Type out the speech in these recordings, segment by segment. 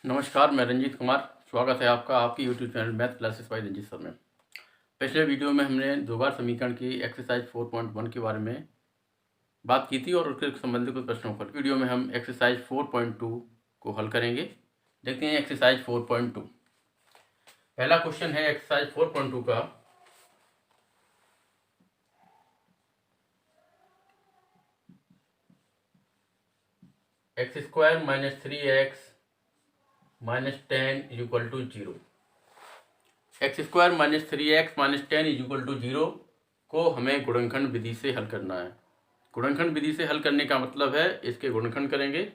नमस्कार, मैं रंजीत कुमार। स्वागत है आपका आपकी YouTube channel math classes by Ranjeet sir में। पिछले वीडियो में हमने दो बार समीकरण की एक्सरसाइज 4.1 के बारे में बात की थी और उसके संबंधित कुछ प्रश्नों पर। वीडियो में हम एक्सरसाइज 4.2 को हल करेंगे। देखते हैं एक्सरसाइज 4.2। पहला क्वेश्चन है एक्सरसाइज 4.2 का। x² - 3x - 10 = 0। x² - 3x - 10 = 0 को हमें गुणनखंड विधि से हल करना है। गुणनखंड विधि से हल करने का मतलब है इसके गुणनखंड करेंगे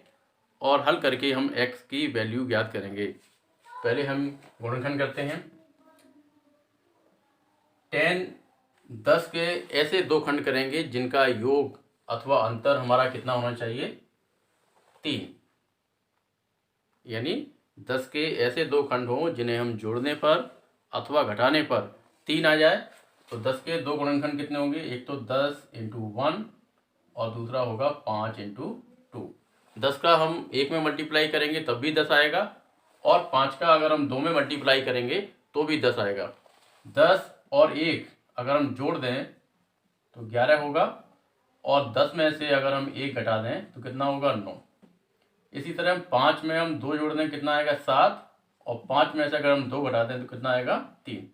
और हल करके हम x की वैल्यू ज्ञात करेंगे। पहले हम गुणनखंड करते हैं। 10 के ऐसे दो खंड करेंगे जिनका योग अथवा अंतर हमारा कितना होना चाहिए, 3। यानी 10 के ऐसे दो खंड हों जिन्हें हम जोड़ने पर अथवा घटाने पर 3 आ जाए। तो 10 के दो गुणनखंड कितने होंगे, एक तो 10 × 1 और दूसरा होगा 5 × 2। 10 का हम 1 में मल्टीप्लाई करेंगे तब भी 10 आएगा और 5 का अगर हम 2 में मल्टीप्लाई करेंगे तो भी 10 आएगा। 10 और 1 अगर हम जोड़ दें तो 11 होगा और 10 में से अगर हम 1 घटा दें तो कितना होगा, 9। इसी तरह 5 में हम 2 जोड़ दें कितना आएगा, 7 और 5 में से अगर हम 2 घटा दें तो कितना आएगा, 3।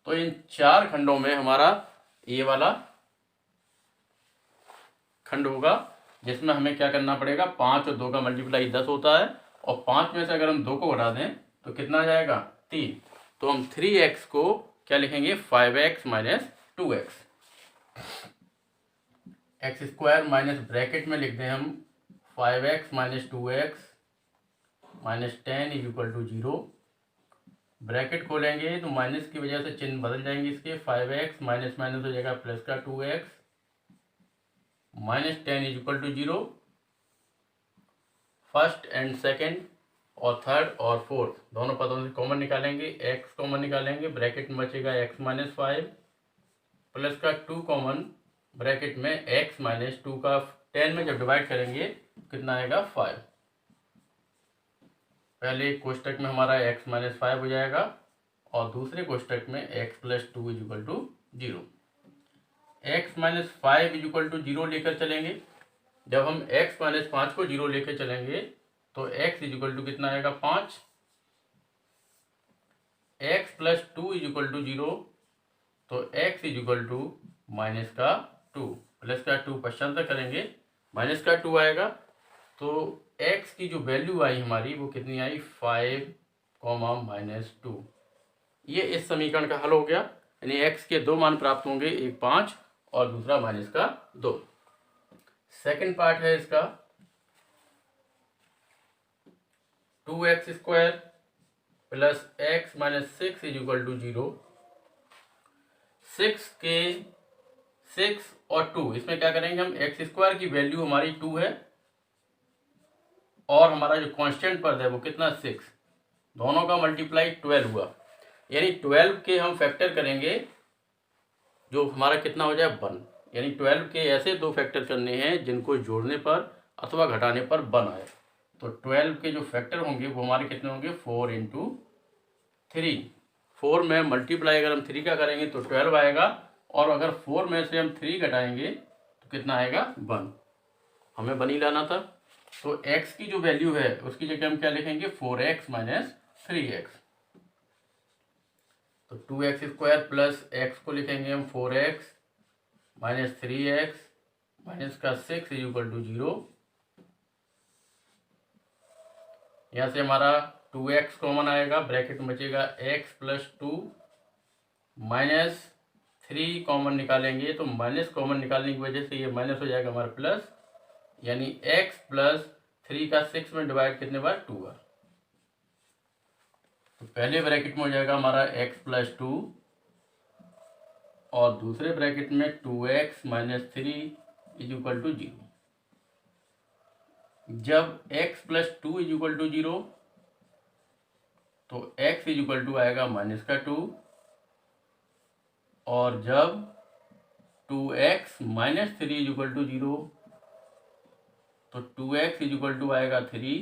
तो इन चार खंडों में हमारा ये वाला खंड होगा जिसमें हमें क्या करना पड़ेगा, 5 और 2 का मल्टीप्लाई 10 होता है और 5 में से अगर हम 2 को घटा दें तो कितना आ जाएगा, 3। तो हम 3x को क्या लिखेंगे, 5x - 2x। x² minus bracket में लिख दें हम 5x - 2x - 10 = 0। ब्रैकेट खोलेंगे तो माइनस की वजह से चिन्ह बदल जाएंगे इसके। 5x माइनस माइनस हो जाएगा प्लस का 2x - 10 = 0। फर्स्ट एंड सेकंड और थर्ड और फोर्थ दोनों पदों से कॉमन निकालेंगे, x कॉमन निकालेंगे, ब्रैकेट में बचेगा x - 5 प्लस का 2 कॉमन, ब्रैकेट में x - 2 का 10 में जब डिवाइड करेंगे कितना आएगा, 5। पहले कोष्टक में हमारा x - 5 हो जाएगा और दूसरे कोष्टक में x + 2 = 0। x - 5 = 0 लेकर चलेंगे। जब हम x - 5 को 0 लेकर चलेंगे तो x = कितना आएगा, 5। x + 2 = 0 तो x = -2। प्लस का 2 पश्चात करेंगे, -2 आएगा। तो x की जो वैल्यू आई हमारी वो कितनी आई, 5, -2। ये इस समीकरण का हल हो गया। यानी x के दो मान प्राप्त होंगे, एक 5 और दूसरा -2। सेकंड पार्ट है इसका, 2x² + x - 6 = 0। 6 के 6 और 2 इसमें क्या करेंगे हम, x² की वैल्यू हमारी 2 है और हमारा जो कांस्टेंट पद है वो कितना, 6। दोनों का मल्टीप्लाई 12 हुआ। यानी 12 के हम फैक्टर करेंगे जो हमारा कितना हो जाए, 1। यानी 12 के ऐसे दो फैक्टर करने हैं जिनको जोड़ने पर अथवा घटाने पर 1 आए। तो 12 के जो फैक्टर होंगे वो हमारे कितने होंगे, 4 × 3। 4 में मल्टीप्लाई अगर हम 3 का करेंगे तो 12 आएगा और अगर 4 में से हम 3 घटाएंगे तो कितना आएगा, 1। हमें 1 ही लाना था। तो x की जो वैल्यू है उसकी जगह हम क्या लिखेंगे, 4x - 3x। तो 2x² प्लस x को लिखेंगे हम 4x - 3x माइनस का 6 = 0। यहाँ से हमारा 2x कॉमन आएगा, ब्रैकेट में बचेगा x + 2 -3 कॉमन निकालेंगे तो माइनस कॉमन निकालने की वजह से ये माइनस हो जाएगा हमारा प्लस। यानी x + 3 का 6 में डिवाइड कितने बार, 2 बार। तो पहले ब्रैकेट में हो जाएगा हमारा x + 2 और दूसरे ब्रैकेट में 2x - 3 = 0। जब x + 2 = 0 तो x आएगा -2 और जब 2x - 3 = 0 तो 2x आएगा 3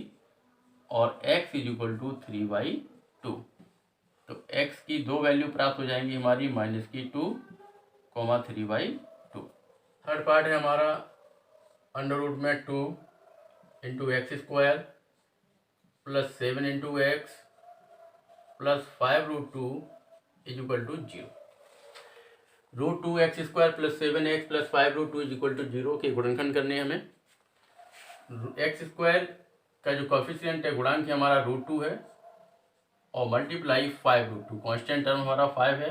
और x इज इक्वल टू 3/2। तो x की दो वैल्यू प्राप्त हो जाएंगी हमारी, -2, 3/2। थर्ड पार्ट है हमारा अंडर रूट में 2 into x square plus 7 into x plus 5√2 is equal to 0। √2x square plus 7x plus 5√2 is equal to 0 के गुणनखंड करने हमें। एक्स स्क्वायर का जो कॉफिशिएंट है, गुणांक है हमारा √2 है, और मल्टीप्लाई 5√2, कॉन्स्टेंट टर्म हमारा 5 है,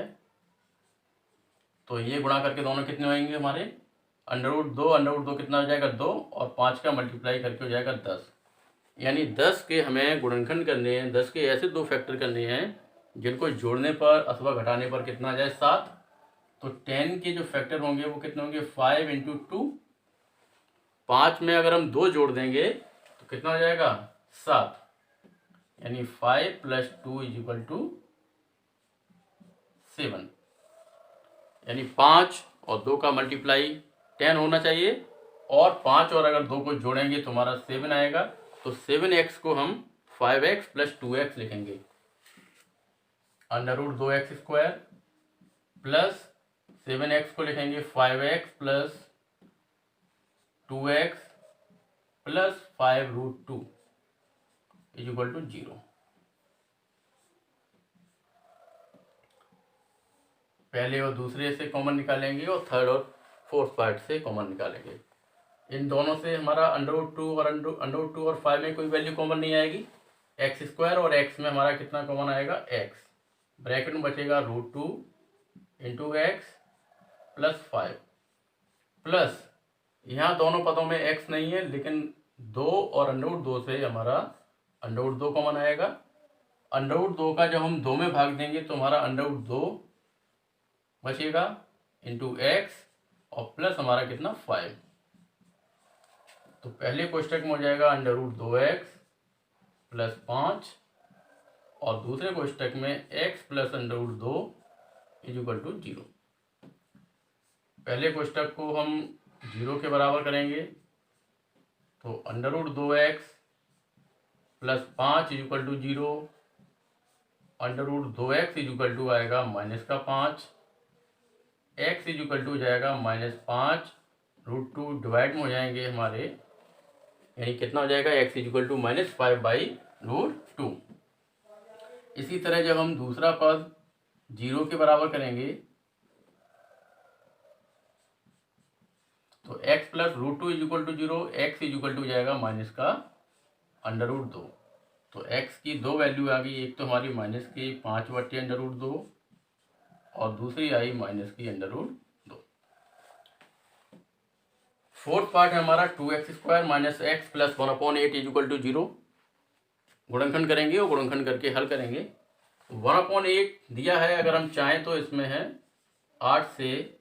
तो ये गुणा करके दोनों कितने होंगे हमारे, √2 कितना हो जाएगा 2, और 5 का मल्टीप्लाई करके हो जाएगा 10। यानी 10 के हमें गुणनखंड करने हैं, 10 के ऐसे दो फैक्टर करने हैं जिनको जोड़ने पर अथवा घटाने पर कितना आ जाए 7। तो 10 के जो फैक्टर होंगे वो कितने होंगे, 5 इंटू 2। 5 में अगर हम 2 जोड़ देंगे तो कितना हो जाएगा 7, यानी 5 प्लस 2 इज इक्वल टू 7। यानी 5 और 2 का मल्टीप्लाई 10 होना चाहिए, और 5 और अगर 2 को जोड़ेंगे तो हमारा 7 आएगा। तो 7x को हम 5x प्लस 2x लिखेंगे। √2x स्क्वायर प्लस 7x को लिखेंगे 5x plus 2x plus 5√2 is equal to 0। पहले और दूसरे से कॉमन निकालेंगे और थर्ड और फोर्थ पार्ट से कॉमन निकालेंगे। इन दोनों से हमारा √2 और 5 में कोई वैल्यू कॉमन नहीं आएगी। एक्स स्क्वायर और एक्स में हमारा कितना कॉमन आएगा, एक्स। ब्रैकेट में बचेगा √2 इंटू एक्स प्लस 5 प्लस, यहाँ दोनों पदों में एक्स नहीं है, लेकिन 2 और √2 से हमारा √2 कॉमन आएगा। √2 का जब हम 2 में भाग देंगे तो हमारा √2 बचेगा इंटू एक्स, और प्लस हमारा कितना 5। तो पहले कोष्टक में हो जाएगा √2x प्लस 5, और दूसरे कोष्टक में x plus √2 is equal to 0। पहले कोष्टक को हम 0 के बराबर करेंगे, तो √2x plus 5 is equal to 0, √2x is equal to आएगा -5, x इज इक्वल टू जाएगा -5, √2 डिवाइड में हो जाएंगे हमारे, यानी कितना हो जाएगा, x इज इक्वल टू -5/√2। इसी तरह जब हम दूसरा पद 0 के बराबर करेंगे तो x plus √2 is equal to 0, x is equal to जाएगा -√2। तो x की दो वैल्यू आ गई, एक तो हमारी -5/√2 और दूसरी आई -√2। फोर्थ पार्ट है हमारा 2x square minus x plus 1/8 is equal to 0। गुणनखंड करेंगे और गुणनखंड करके हल करेंगे। 1/8 दिया है, अगर हम चाहें तो इसमें है 8 से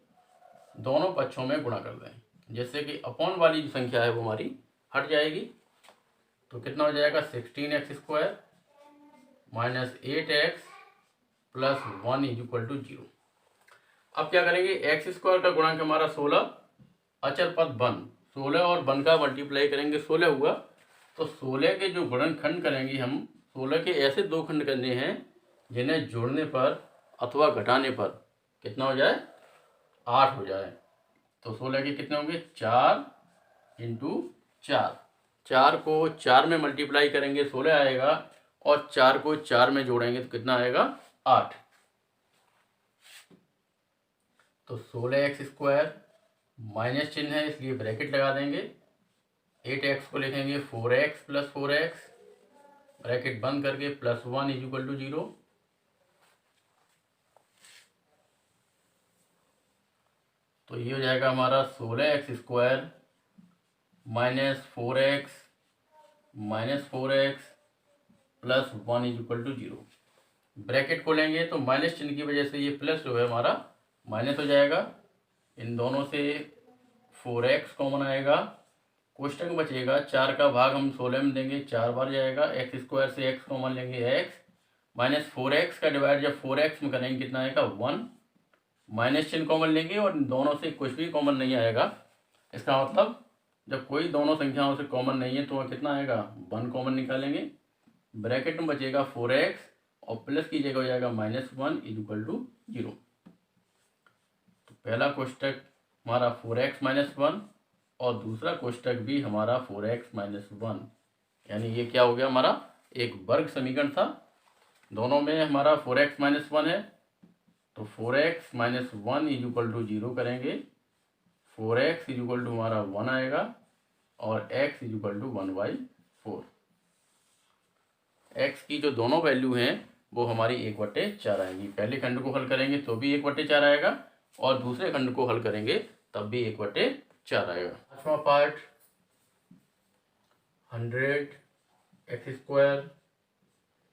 दोनों पक्षों में गुणा कर दें, जैसे कि अपॉन वाली जो संख्या है वो हमारी हट जाएगी। तो कितना हो जाएगा, 16x square minus 8x plus 1 is equal to 0। अब क्या करेंगे, एक्स स्क्वायर का गुणांक हमारा 16, अचर पद 1, 16 और 1 का मल्टीप्लाई करेंगे 16 हुआ। तो 16 के जो गुणनखंड करेंगे हम, 16 के ऐसे दो खंड करने हैं जिन्हें जोड़ने पर अथवा घटाने पर कितना हो जाए, 8 हो जाए। तो 16 के कितने होंगे, 4 इंटू 4, 4 को 4 में मल्टीप्लाई करेंगे 16 आएगा, और 4 को 4 में जोड़ेंगे तो कितना आएगा, 8। तो 16x स्क्वायर माइनस चिन्ह है इसलिए ब्रैकेट लगा देंगे, 8x को लिखेंगे 4x प्लस 4x, ब्रैकेट बंद करके प्लस 1 इज इक्वल टू 0। तो ये हो जाएगा हमारा 16x square minus 4x plus 1 is equal to 0। Bracket खोलेंगे तो माइनस चिन्ह की वजह से ये प्लस जो है हमारा माइनस हो जाएगा। इन दोनों से 4x कॉमन आएगा, कोष्टक बचेगा, 4 का भाग हम 16 में देंगे, 4 बार जाएगा, एक्स स्क्वायर से x कॉमन लेंगे x, माइनस 4x का डिवाइड जब 4x में करेंगे कितना आएगा 1, माइनस चिन्ह कॉमन लेंगे और इन दोनों से कुछ भी कॉमन नहीं आएगा। इसका मतलब जब कोई दोनों संख्याओं से कॉमन नहीं है तो वह कितना आएगा, 1 कॉमन निकालेंगे, ब्रैकेट में बचेगा 4x और प्लस की जगह हो जाएगा -1 इज इक्वल टू 0। तो पहला कोष्टक हमारा 4x - 1 और दूसरा कोष्टक भी हमारा 4x - 1, यानी ये क्या हो गया हमारा एक वर्ग समीकरण था। दोनों में हमारा 4x - 1 है, तो 4x - 1 इज इक्वल टू 0 करेंगे। 4x इज इक्वल टू हमारा 1 आएगा और x is equal to 1/4। x की जो दोनों वैल्यू हैं वो हमारी 1/4 आएंगी। पहले खंड को हल करेंगे तो भी 1/4 आएगा और दूसरे खंड को हल करेंगे तब भी 1/4 आएगा। पांचवा part 100x²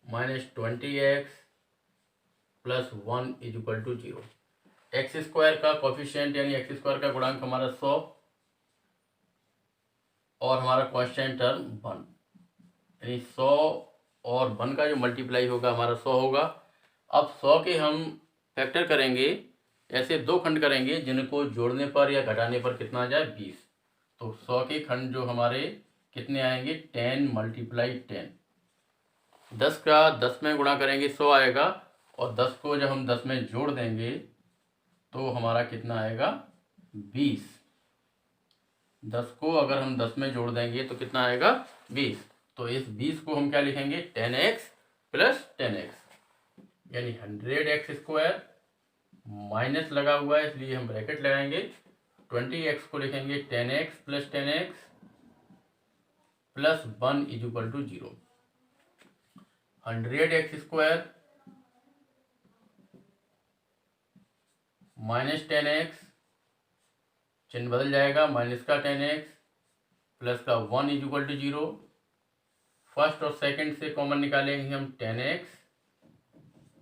- 20x + 1 is equal to 0। x² का कोफिशिएंट यानी x² का गुणांक हमारा 100 और हमारा कांस्टेंट टर्म 1, यानी 100 और 1 का जो मल्टीप्लाई होगा हमारा 100 होगा। अब 100 के हम फैक्टर करेंगे, ऐसे दो खंड करेंगे जिनको जोड़ने पर या घटाने पर कितना आ जाए 20। तो 100 के खंड जो हमारे कितने आएंगे 10 × 10। 10 का 10 में गुणा करेंगे 100 आएगा और 10 को जब हम 10 में जोड़ देंगे तो हमारा कितना आएगा 20। 10 को अगर हम 10 में जोड़ देंगे तो कितना आएगा 20। तो इस 20 को हम क्या लिखेंगे 10x + 10x, यानी 100x² माइनस लगा हुआ है इसलिए हम ब्रैकेट लगाएंगे। 20x को लिखेंगे 10x + 10x + 1 is equal to 0। 100x² - 10x, चिन्ह बदल जाएगा, माइनस का 10x प्लस का 1 इज इक्वल टू 0। फर्स्ट और सेकंड से कॉमन निकालेंगे हम 10x,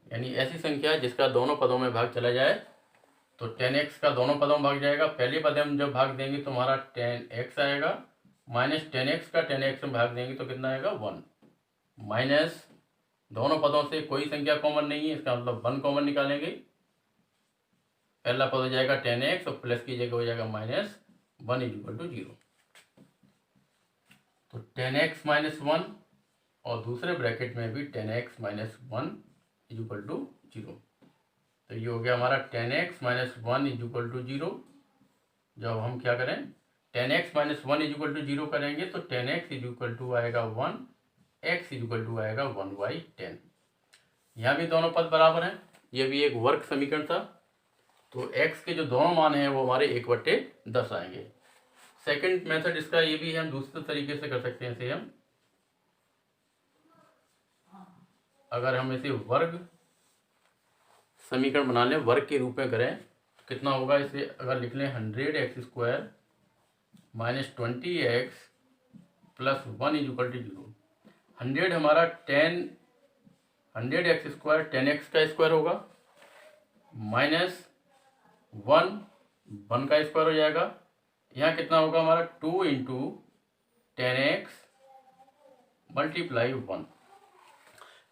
यानी ऐसी संख्या जिसका दोनों पदों में भाग चला जाए। तो 10x का दोनों पदों में भाग जाएगा, पहले पद हम जब भाग देंगे तो हमारा 10x आएगा, माइनस 10x का 10x में भाग देंगे तो कितना आएगा 1, माइनस दोनों पदों से कोई संख्या कॉमन नहीं है, इसका मतलब 1 कॉमन निकालेंगे। पहला पद हो जाएगा 10x और प्लस की जगह हो जाएगा -1 इज इक्वल टू 0। तो 10x - 1 और दूसरे ब्रैकेट में भी 10x - 1 इज इक्वल टू 0। तो ये हो गया हमारा 10x - 1 इज इक्वल टू 0। जब हम क्या करें 10x - 1 इज इक्वल टू 0 करेंगे तो 10x इज इक्वल टू आएगा 1, x इज इक्वल टू आएगा 1/10। यहाँ भी दोनों पद बराबर हैं, ये भी एक वर्ग समीकरण था। तो x के जो दोनों मान हैं वो हमारे 1/10 आएंगे। सेकंड मेथड इसका ये भी है, हम दूसरे तरीके से कर सकते हैं इसे। हम अगर हम इसे वर्ग समीकरण बना लें, वर्ग के रूप में करें तो कितना होगा, इसे अगर लिख लें 100x² - 20x + 1 is equal to 0। 100 हमारा 100x² 10x का स्क्वायर होगा, माइनस 1 का स्क्वायर हो जाएगा। यहाँ कितना होगा हमारा 2 × 10x × 1,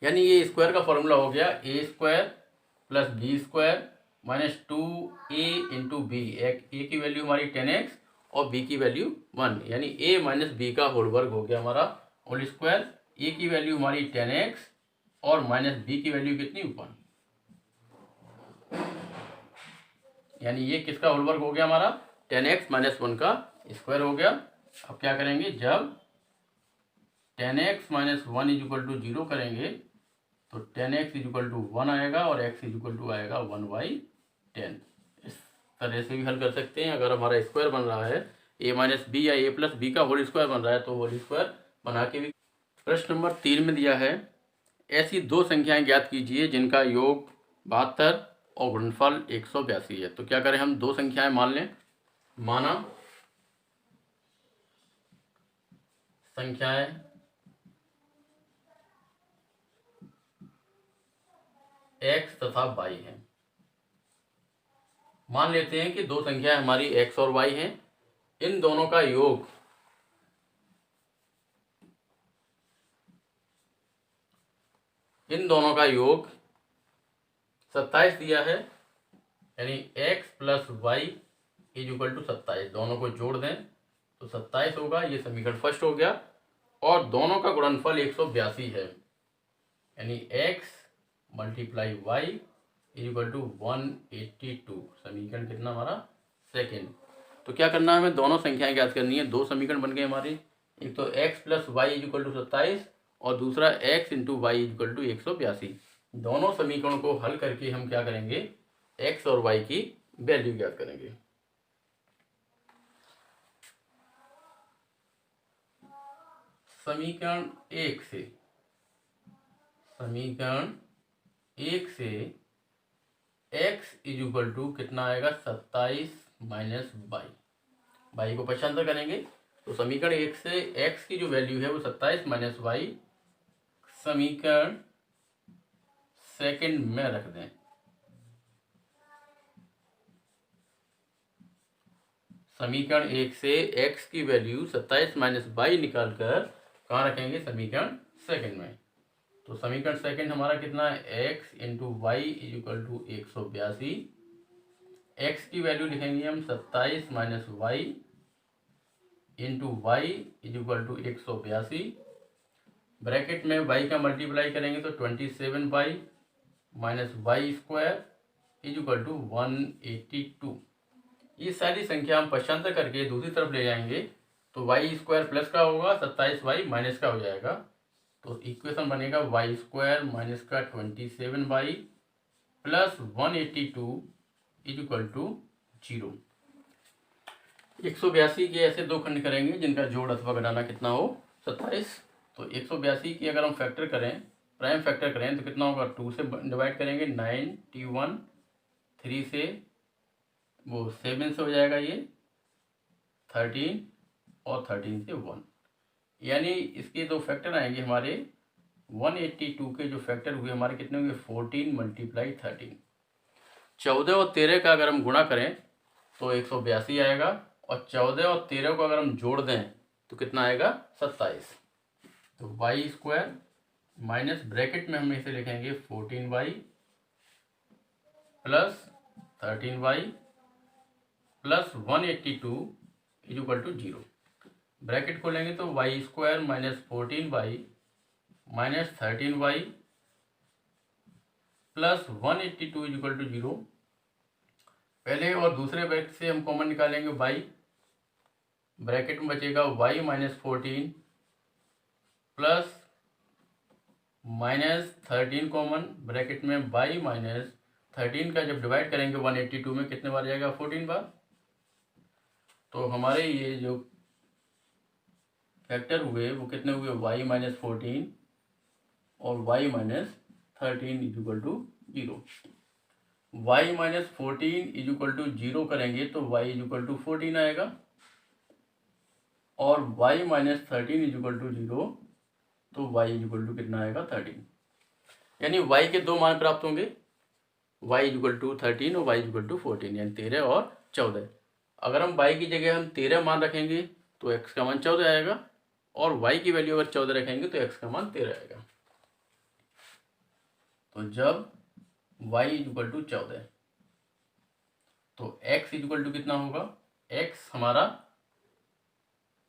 यानी ये स्क्वायर का फॉर्मूला हो गया a² + b² - 2a × b। a की वैल्यू हमारी 10x और b की वैल्यू 1, यानी a - b का होल वर्ग हो गया हमारा होल स्क्वायर। a की वैल्यू हमारी 10x और -b की वैल्यू कितनी 1, यानी ये किसका होल वर्ग हो गया हमारा 10x - 1 का स्क्वायर हो गया। अब क्या करेंगे, जब 10x - 1 इज इक्वल टू 0 करेंगे तो 10x इज इक्वल टू 1 आएगा और x इज इक्वल टू आएगा 1/10। इस तरह से भी हल कर सकते हैं। अगर हमारा स्क्वायर बन रहा है a - b या a + b का होल स्क्वायर बन रहा है तो होल स्क्वायर बना के भी। प्रश्न नंबर 3 में दिया है, ऐसी दो संख्याएं ज्ञात कीजिए जिनका योग 72 और गुणनफल 182 है। तो क्या करें, हम दो संख्याएं मान लें। माना संख्याएं x तथा y हैं। मान लेते हैं कि दो संख्याएं हमारी x और y हैं, इन दोनों का योग इन दोनों का योग 27 दिया है, यानी x + y is equal to 27। दोनों को जोड़ दें तो 27 होगा, ये समीकरण फर्स्ट हो गया। और दोनों का गुणनफल 182 है, यानी x multiply y is equal to 182। समीकरण कितना हमारा सेकेंड। तो क्या करना है, हमें दोनों संख्याएं ज्ञात करनी है। दो समीकरण बन गए हमारे, एक तो x plus y is equal to 27 और दूसरा x into y is equal to 182। दोनों समीकरणों को हल करके हम क्या करेंगे, x और y की वैल्यू ज्ञात करेंगे। समीकरण एक से x इज इक्वल टू कितना आएगा, 27 माइनस वाई को पक्षांतर करेंगे। तो समीकरण एक से x की जो वैल्यू है वो 27 माइनस वाई समीकरण सेकंड में रख दें। समीकरण एक से x की वैल्यू 27 माइनस वाई निकाल कर कहाँ रखेंगे, समीकरण सेकंड में। तो समीकरण सेकंड हमारा कितना है, x into y is equal to 182। x की वैल्यू लिखेंगे हम 27 minus y into y is equal to 182। Bracket में y का मल्टीप्लाई करेंगे तो 27 y minus y square is equal to 182। ये सारी संख्या हम पक्षांतर करके दूसरी तरफ ले जाएंगे तो वाई स्क्वायर प्लस का होगा, 27 वाई माइनस का हो जाएगा। तो इक्वेशन बनेगा वाई स्क्वायर माइनस का 27 y plus 182 is equal to 0। 182 के ऐसे दो खंड करेंगे जिनका जोड़ अथवा घटाना कितना हो, 27। तो 182 की अगर हम फैक्टर करें, प्राइम फैक्टर करें तो कितना होगा, 2 से डिवाइड करेंगे, 91, 3 से वो 7 से हो जाएगा, ये 13 और 13 से 1, यानी इसके दो फैक्टर आएंगे हमारे। 182 के जो फैक्टर हुए हमारे कितने हुए, 14 मल्टीप्लाई 13। 14 और 13 का अगर हम गुणा करें तो 182 आएगा, और 14 और 13 को अगर हम जोड़ दें तो कितना आएगा, 27। तो वाई स्क्वायर माइनस ब्रैकेट में हम इसे लिखेंगे 14y plus 13y plus 182 is equal to 0। Bracket खोलेंगे तो y square minus 14y minus 13y plus 182 is equal to 0। पहले और दूसरे ब्रैकेट से हम कॉमन निकालेंगे y, ब्रैकेट में बचेगा y minus 14 plus minus 13 common, bracket में y माइनस 13 का जब डिवाइड करेंगे 182 में कितने बार जाएगा, 14 बार। तो हमारे ये जो फैक्टर हुए वो कितने हुए, y माइनस 14 और y minus 13 is equal to 0। y minus 14 is equal to 0 करेंगे तो y इज इक्वल टू 14 आएगा, और y minus 13 is equal to 0 तो y इज इक्वल टू कितना आएगा, 13। यानी y के दो मान प्राप्त होंगे, y इज इक्वल टू 13 और y इज इक्वल टू 14, यानी 13 और 14। अगर हम y की जगह हम 13 मान रखेंगे तो x का मान 14 आएगा, और y की वैल्यू अगर 14 रखेंगे तो x का मान 13 आएगा। तो जब y इज इक्वल टू 14 तो x इज इक्वल टू कितना होगा, x हमारा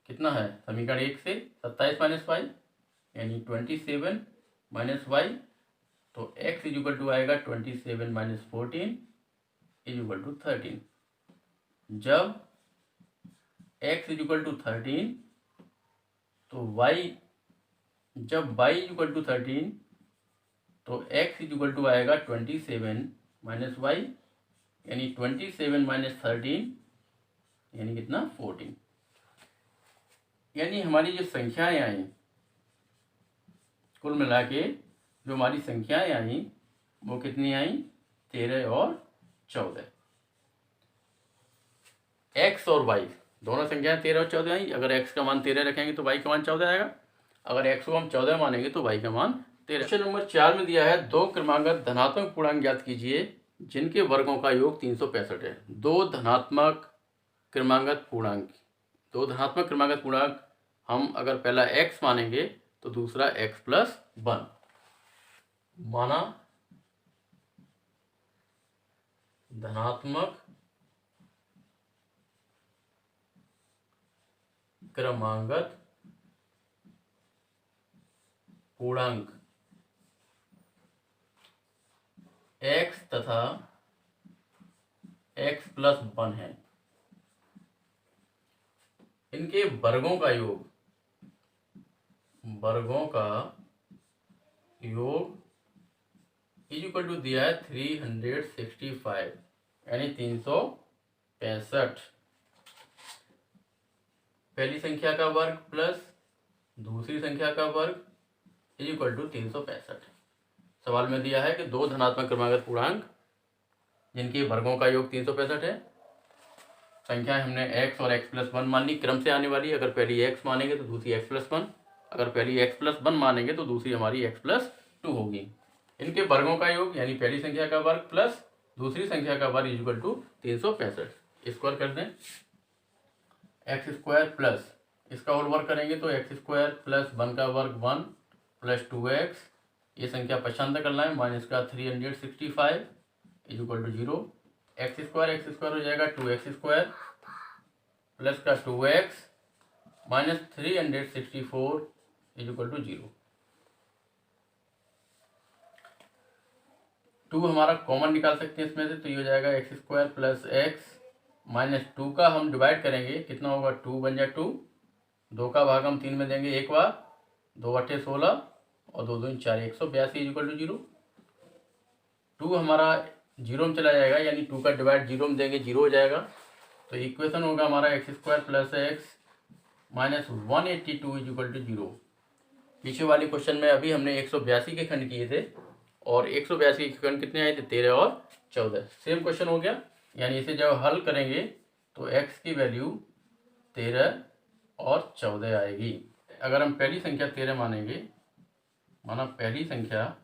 कितना है, समीकरण एक से 27 माइनस वाई यानी 27 माइनस वाई, तो x इज इक्वल टू आएगा 27 माइनस 14 इज इक्वल टू 13। जब x इज इक्वल टू 13 तो जब y इज इक्वल टू 13 तो x इज इक्वल टू आएगा 27 माइनस वाई यानी 27 माइनस 13 यानी कितना, 14। यानी हमारी जो संख्याएं आई, कुल मिला के जो हमारी संख्याएं आई वो कितनी आई, 13 और 14। x और y दोनों संख्याएं 13 और 14 आई। अगर x का मान 13 रखेंगे तो y का मान 14 आएगा, अगर x को हम 14 मानेंगे तो y का मान 13। क्वेश्चन नंबर 4 में दिया है, दो क्रमांगत धनात्मक पूर्णांक ज्ञात कीजिए जिनके वर्गों का योग 365 है। दो धनात्मक क्रमांगत पूर्णांक हम अगर पहला x मानेंगे तो दूसरा x प्लस 1 माना। धनात्मक क्रमांगत पूर्णांक x तथा x प्लस 1 है, इनके वर्गों का योग इज इक्वल टू दिया है 365 यानी 365। पहली संख्या का वर्ग प्लस दूसरी संख्या का वर्ग इज इक्वल टू 365। सवाल में दिया है कि दो धनात्मक क्रमागत पूर्णांक जिनके वर्गों का योग 365 है। संख्या हमने x और x प्लस 1 मान ली, क्रम से आने वाली। अगर पहली x मानेंगे तो दूसरी x प्लस 1, अगर पहली x प्लस 1 मानेंगे तो दूसरी हमारी x प्लस 2 होगी। इनके वर्गों का योग यानी पहली संख्या का वर्ग प्लस दूसरी संख्या का वर्ग इज इक्वल टू 365। स्क्वायर कर दें, एक्स स्क्वायर प्लस इसका होल वर्ग करेंगे तो एक्स स्क्वायर प्लस 1 का वर्ग 1 प्लस 2x, ये संख्या पसंद करना है, माइनस का 365 is equal to 0। X square हो जाएगा 2x स्क्वायर प्लस का 2x minus 364 is equal to 0। 2 हमारा कॉमन निकाल सकते हैं इसमें से, तो ये हो जाएगा x square plus x minus 2 का हम डिवाइड करेंगे, कितना होगा 2 बन जाए 2, 2 का भाग हम 3 में देंगे एक बार, 2 बटे 16 और 2 दूनी 4, 182 इज इक्वल टू 0। 2 हमारा 0 में चला जाएगा यानी 2 का डिवाइड 0 में देंगे 0 हो जाएगा। तो इक्वेशन होगा हमारा x square plus x minus 182 is equal to 0। पीछे वाले क्वेश्चन में अभी हमने 182 के खंड किए थे और 182 के खंड कितने आए थे 13 और 14। सेम क्वेश्चन हो गया, यानी इसे जब हल करेंगे तो x की वैल्यू 13 और 14 आएगी। अगर हम पहली संख्या 13 मानेंगे, माना पहली संख्या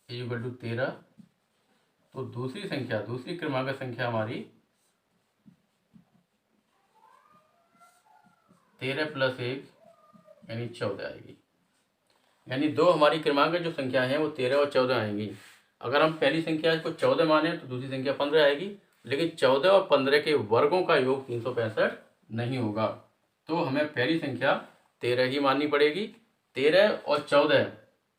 इज इक्वल टू 13, तो दूसरी संख्या, दूसरी क्रमांक संख्या हमारी 13 प्लस 1 यानी 14 आएगी। यानी दो हमारी क्रमांक जो संख्या है वो 13 और 14 आएंगी। अगर हम पहली संख्या को 14 माने तो दूसरी संख्या 15 आएगी, लेकिन 14 और 15 के वर्गों का योग 365 नहीं होगा, तो हमें पहली संख्या 13 ही माननी पड़ेगी। 13 और 14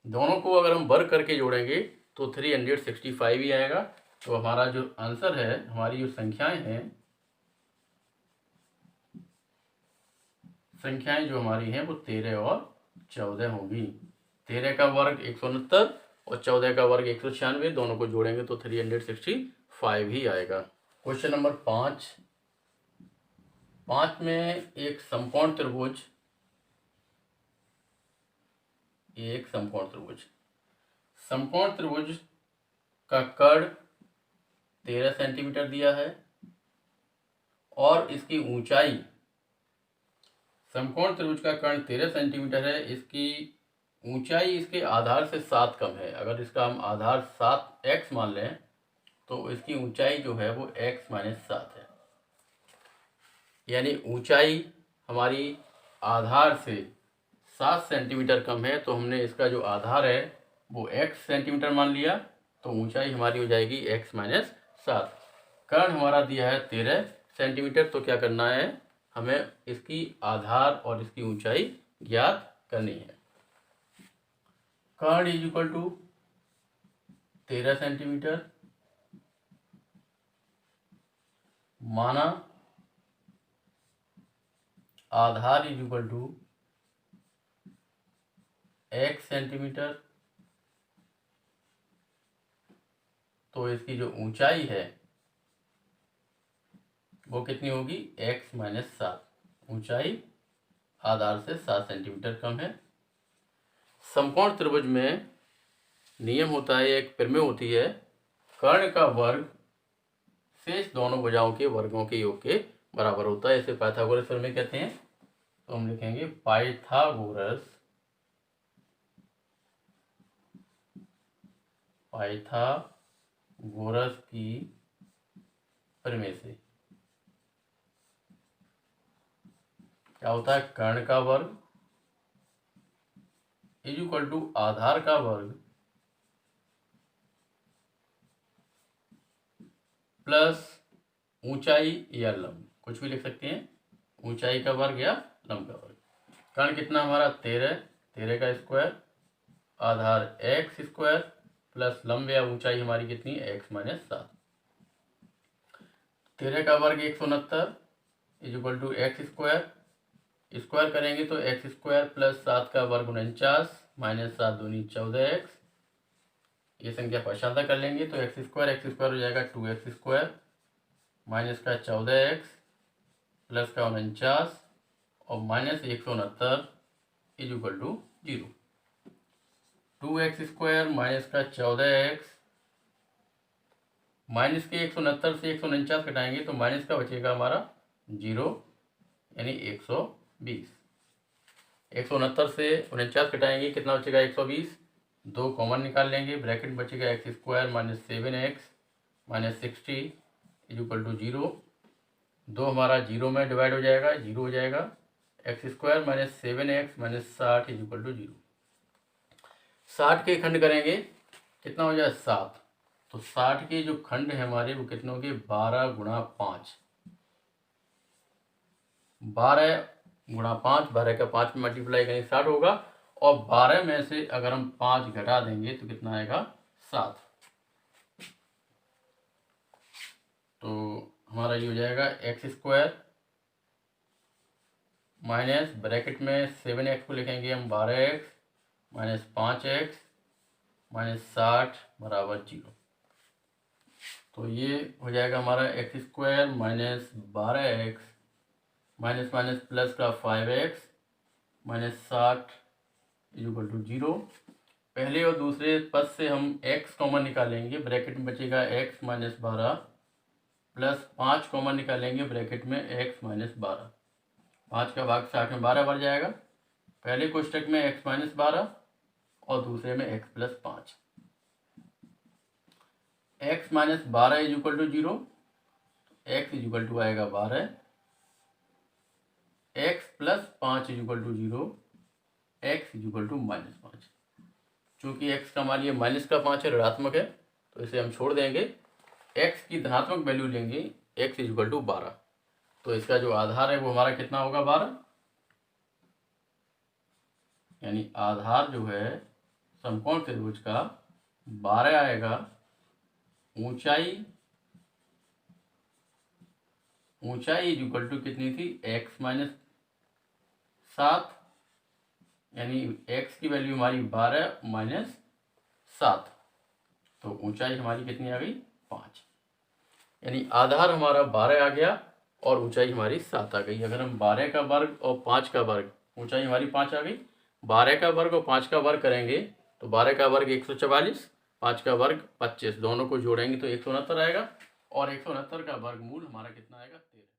दोनों को अगर हम वर्ग करके जोड़ेंगे तो 365 ही आएगा। तो हमारा जो आंसर है, हमारी जो संख्याएं जो हमारी हैं वो 13 और 14 होगी। 13 का वर्ग 169 और 14 का वर्ग 196, दोनों को जोड़ेंगे तो 365 ही आएगा। क्वेश्चन नंबर 5 में एक समकोण त्रिभुज, समकोण त्रिभुज का कर्ण 13 सेंटीमीटर दिया है और इसकी ऊंचाई, समकोण त्रिभुज का कर्ण 13 सेंटीमीटर है, इसकी ऊंचाई इसके आधार से 7 कम है। अगर इसका हम आधार 7x मान लें तो इसकी ऊंचाई जो है वो x माइनस 7 है। यानी ऊंचाई हमारी आधार से 7 सेंटीमीटर कम है, तो हमने इसका जो आधार है वो x सेंटीमीटर मान लिया, तो ऊंचाई हमारी हो जाएगी x माइनस 7। कर्ण हमारा दिया है 13 सेंटीमीटर, तो क्या करना है, हमें इसकी आधार और इसकी ऊंचाई ज्ञात करनी है। कर्ण इज इक्वल टू 13 सेंटीमीटर माना आधार is equal to x centimetre, तो इसकी जो ऊंचाई है वो कितनी होगी x माइनस 7। ऊंचाई आधार से 7 सेंटीमीटर कम है। समकोण त्रिभुज में नियम होता है, एक प्रमेय होती है, कर्ण का वर्ग शेष दोनों भुजाओं के वर्गों के योग के बराबर होता है। इसे पाइथागोरस प्रमेय कहते हैं। तो हम लिखेंगे पाइथागोरस की प्रमेय से क्या होता है, कर्ण का वर्ग इज इक्वल टू आधार का वर्ग प्लस ऊंचाई या लंब, कुछ भी लिख सकते हैं, ऊंचाई का वर्ग या लंब का वर्ग। कर्ण कितना हमारा 13 का स्क्वायर आधार एक्स स्क्वायर प्लस लंब या ऊंचाई हमारी कितनी एक्स माइनस 7। 13 का वर्ग 169 is equal to x square, square करेंगे तो एक्स स्क्वायर प्लस 7 का वर्ग 49 माइनस 7 दूनी 14x। ये संख्या पहचानता कर लेंगे तो एक्स स्क्वायर हो जाएगा 2x स्क्वायर माइनस का 14x प्लस का 49 और minus 169 is equal to 0। 2x square minus का 14x माइनस के 169 से 149 घटाएंगे तो माइनस का बचेगा हमारा 0 यानी 120। 169 से 49 घटाएंगे कितना बचेगा 120। 2 कॉमन निकाल लेंगे, ब्रैकेट में बचेगा x square minus 7x minus 60 is equal to 0। 2 हमारा 0 में डिवाइड हो जाएगा, 0 हो जाएगा। X square minus 7x minus 60 is equal to 0। 60 के खंड करेंगे कितना हो जाए 7। तो 60 के जो खंड है हमारे वो कितने होंगे 12 गुणा 5। 12 गुणा 5, 12 का 5 में मल्टीप्लाई करेंगे 60 होगा। और 12 में से अगर हम 5 घटा देंगे तो कितना आएगा 7। तो हमारा ये हो जाएगा एक्स स्क्वायर माइनस ब्रैकेट में 7x को लिखेंगे हम 12x माइनस 5x माइनस 60 बराबर 0। तो ये हो जाएगा हमारा x square minus 12x minus minus plus का 5x minus 60 is equal to 0। पहले और दूसरे पद से हम x कॉमन निकालेंगे, ब्रैकेट में बचेगा x माइनस 12 प्लस 5 कॉमन निकालेंगे, ब्रैकेट में x माइनस 12। 5 का भाग 60 में 12 बढ़ जाएगा। पहले कोष्टक में x माइनस 12 और दूसरे में x plus 5। x minus 12 is equal to 0, x is equal to आएगा 12, x plus 5 is equal to 0, x is equal to minus 5। चूँकि x का मान ये माइनस का 5 है, ऋणात्मक है, तो इसे हम छोड़ देंगे। x की धनात्मक वैल्यू लेंगे, x इज इक्वल टू 12। तो इसका जो आधार है वो हमारा कितना होगा 12, यानी आधार जो है समकोण त्रिभुज का 12 आएगा। ऊंचाई इज इक्वल टू कितनी थी x माइनस 7, यानी x की वैल्यू हमारी 12 माइनस 7। तो ऊंचाई हमारी कितनी आ गई 5, यानी आधार हमारा 12 आ गया और ऊंचाई हमारी 7 आ गई। अगर हम 12 का वर्ग और 5 का वर्ग, ऊंचाई हमारी 5 आ गई, 12 का वर्ग और 5 का वर्ग करेंगे तो 12 का वर्ग 144, 5 का वर्ग 25, दोनों को जोड़ेंगे तो 169 आएगा। और 169 का वर्गमूल हमारा कितना आएगा 13।